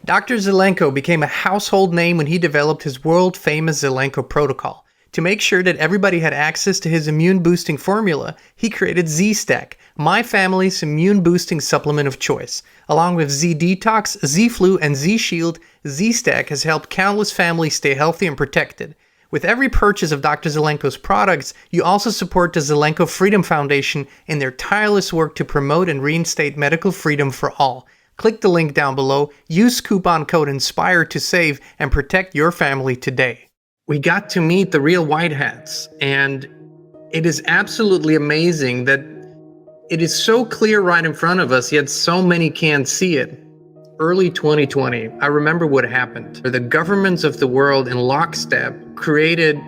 Dr. Zelenko became a household name when he developed his world-famous Zelenko protocol. To make sure that everybody had access to his immune-boosting formula, he created Z-Stack, my family's immune-boosting supplement of choice. Along with Z-Detox, Z-Flu, and Z-Shield, Z-Stack has helped countless families stay healthy and protected. With every purchase of Dr. Zelenko's products, you also support the Zelenko Freedom Foundation in their tireless work to promote and reinstate medical freedom for all. Click the link down below, use coupon code INSPIRE to save and protect your family today. We got to meet the real white hats, and it is absolutely amazing that it is so clear right in front of us, yet so many can't see it. Early 2020, I remember what happened. The governments of the world in lockstep created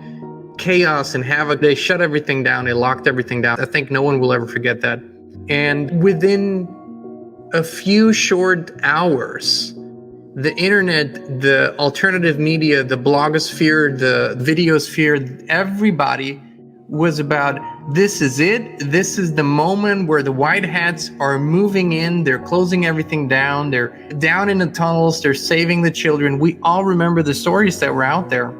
chaos and havoc. They shut everything down, they locked everything down. I think no one will ever forget that. And within a few short hours, the internet, the alternative media, the blogosphere, the videosphere, everybody was about, this is it. This is the moment where the white hats are moving in. They're closing everything down. They're down in the tunnels. They're saving the children. We all remember the stories that were out there.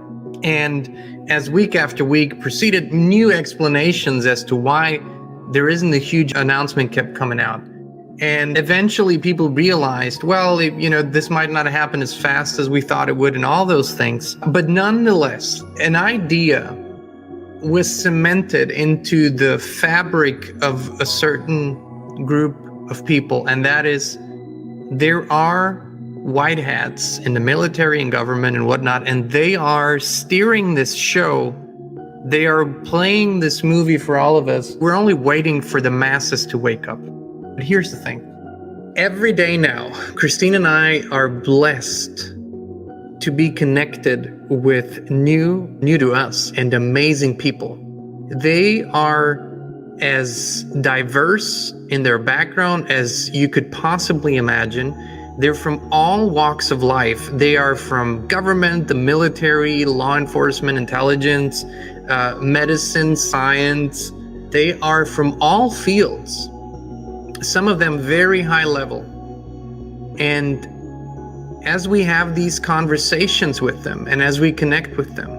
And as week after week proceeded, new explanations as to why there isn't a huge announcement kept coming out. And eventually people realized, well, this might not happen as fast as we thought it would and all those things. But nonetheless, an idea was cemented into the fabric of a certain group of people. And that is, there are white hats in the military and government and whatnot, and they are steering this show. They are playing this movie for all of us. We're only waiting for the masses to wake up. But here's the thing. Every day now, Christine and I are blessed to be connected with new to us and amazing people. They are as diverse in their background as you could possibly imagine. They're from all walks of life. They are from government, the military, law enforcement, intelligence, medicine, science. They are from all fields. Some of them very high level. And as we have these conversations with them and as we connect with them,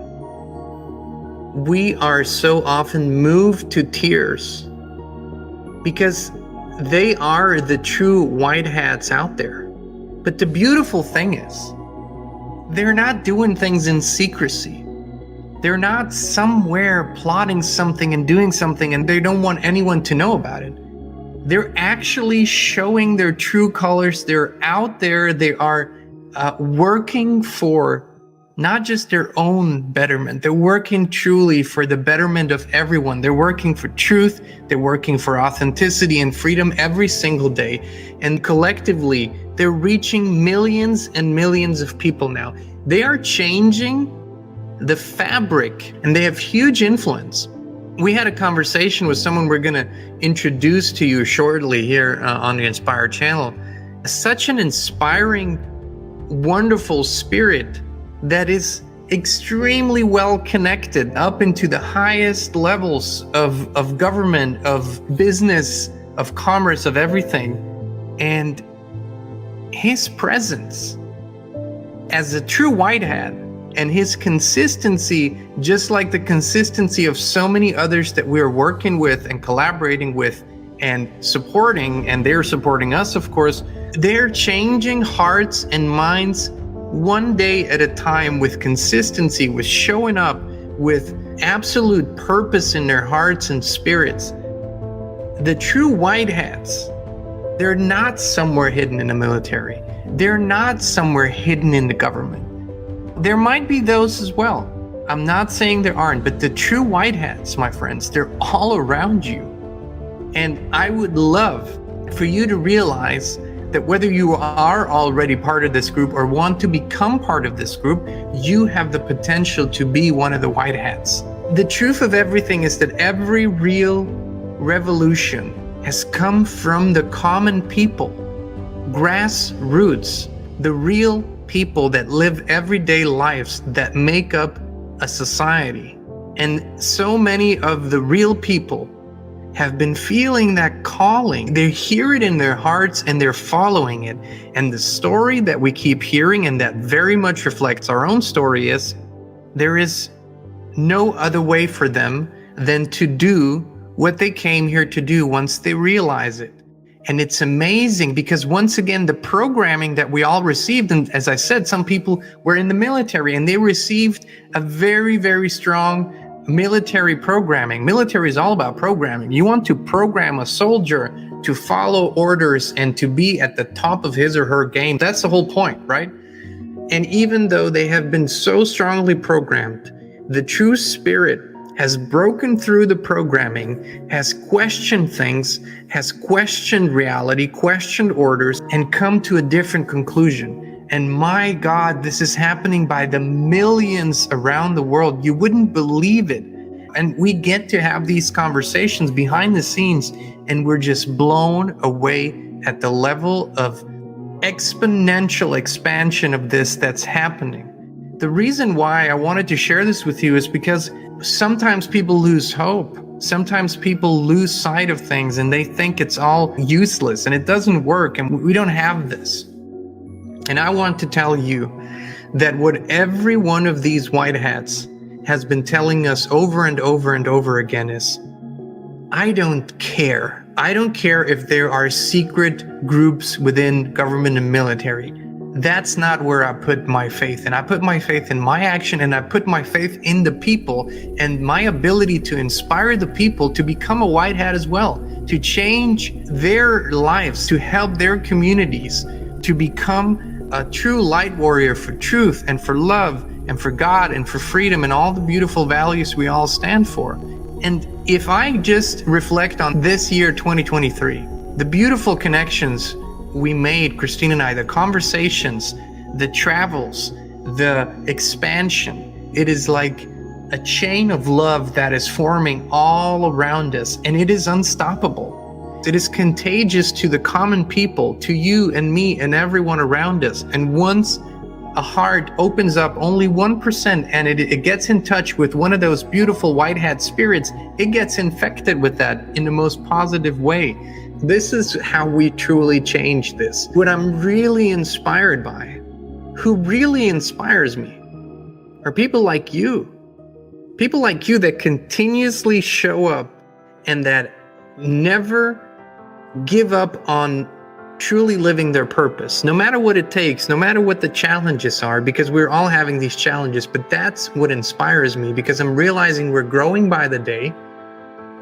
we are so often moved to tears because they are the true white hats out there. But the beautiful thing is, they're not doing things in secrecy. They're not somewhere plotting something and doing something and they don't want anyone to know about it. They're actually showing their true colors. They're out there. They are working for not just their own betterment. They're working truly for the betterment of everyone. They're working for truth. They're working for authenticity and freedom every single day. And collectively, they're reaching millions and millions of people now. They are changing the fabric and they have huge influence. We had a conversation with someone we're going to introduce to you shortly here on the Inspire channel. Such an inspiring, wonderful spirit that is extremely well connected up into the highest levels of government, of business, of commerce, of everything. And his presence as a true white hat and his consistency, just like the consistency of so many others that we're working with and collaborating with and supporting, and they're supporting us, of course, they're changing hearts and minds one day at a time with consistency, with showing up with absolute purpose in their hearts and spirits. The true white hats, they're not somewhere hidden in the military. They're not somewhere hidden in the government. There might be those as well. I'm not saying there aren't, but the true white hats, my friends, they're all around you. And I would love for you to realize that whether you are already part of this group or want to become part of this group, you have the potential to be one of the white hats. The truth of everything is that every real revolution has come from the common people, grassroots, the real people that live everyday lives that make up a society. And so many of the real people have been feeling that calling. They hear it in their hearts and they're following it. And the story that we keep hearing, and that very much reflects our own story, is there is no other way for them than to do what they came here to do once they realize it. And it's amazing because, once again, the programming that we all received, and as I said, some people were in the military and they received a very, very strong military programming. Military is all about programming. You want to program a soldier to follow orders and to be at the top of his or her game. That's the whole point, right? And even though they have been so strongly programmed, the true spirit has broken through the programming, has questioned things, has questioned reality, questioned orders, and come to a different conclusion. And my God, this is happening by the millions around the world. You wouldn't believe it. And we get to have these conversations behind the scenes, and we're just blown away at the level of exponential expansion of this that's happening. The reason why I wanted to share this with you is because sometimes people lose hope. Sometimes people lose sight of things and they think it's all useless and it doesn't work and we don't have this. And I want to tell you that what every one of these white hats has been telling us over and over and over again is, I don't care. I don't care if there are secret groups within government and military. That's not where I put my faith. And I put my faith in my action, and I put my faith in the people and my ability to inspire the people to become a white hat as well, to change their lives, to help their communities, to become a true light warrior for truth and for love and for God and for freedom and all the beautiful values we all stand for. And if I just reflect on this year, 2023, the beautiful connections we made, Christine and I, the conversations, the travels, the expansion, it is like a chain of love that is forming all around us, and it is unstoppable. It is contagious to the common people, to you and me and everyone around us. And once a heart opens up only 1% and it gets in touch with one of those beautiful white hat spirits, it gets infected with that in the most positive way. This is how we truly change this. What I'm really inspired by, who really inspires me, are people like you. People like you that continuously show up and that never give up on truly living their purpose, no matter what it takes, no matter what the challenges are, because we're all having these challenges. But that's what inspires me, because I'm realizing we're growing by the day.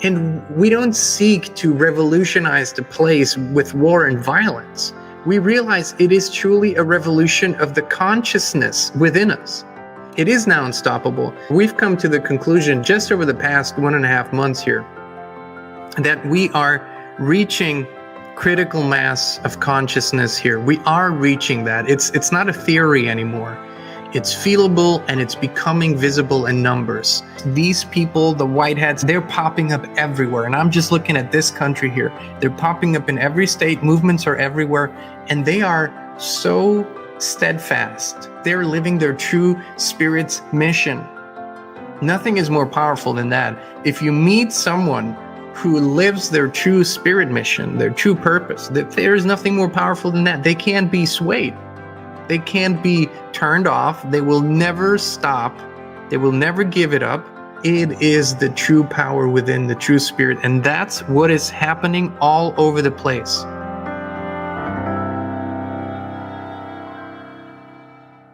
And we don't seek to revolutionize the place with war and violence. We realize it is truly a revolution of the consciousness within us. It is now unstoppable. We've come to the conclusion just over the past 1.5 months here that we are reaching critical mass of consciousness here. We are reaching that. It's not a theory anymore. It's feelable and it's becoming visible in numbers. These people, the white hats, they're popping up everywhere. And I'm just looking at this country here. They're popping up in every state. Movements are everywhere. And they are so steadfast. They're living their true spirit's mission. Nothing is more powerful than that. If you meet someone who lives their true spirit mission, their true purpose, there is nothing more powerful than that. They can't be swayed. They can't be turned off. They will never stop. They will never give it up. It is the true power within the true spirit. And that's what is happening all over the place.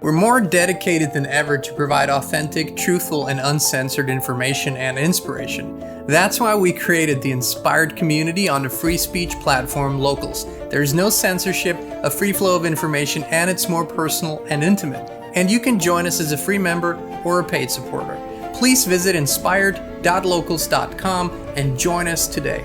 We're more dedicated than ever to provide authentic, truthful, and uncensored information and inspiration. That's why we created the Inspired community on the free speech platform Locals. There's no censorship, a free flow of information, and it's more personal and intimate. And you can join us as a free member or a paid supporter. Please visit inspired.locals.com and join us today.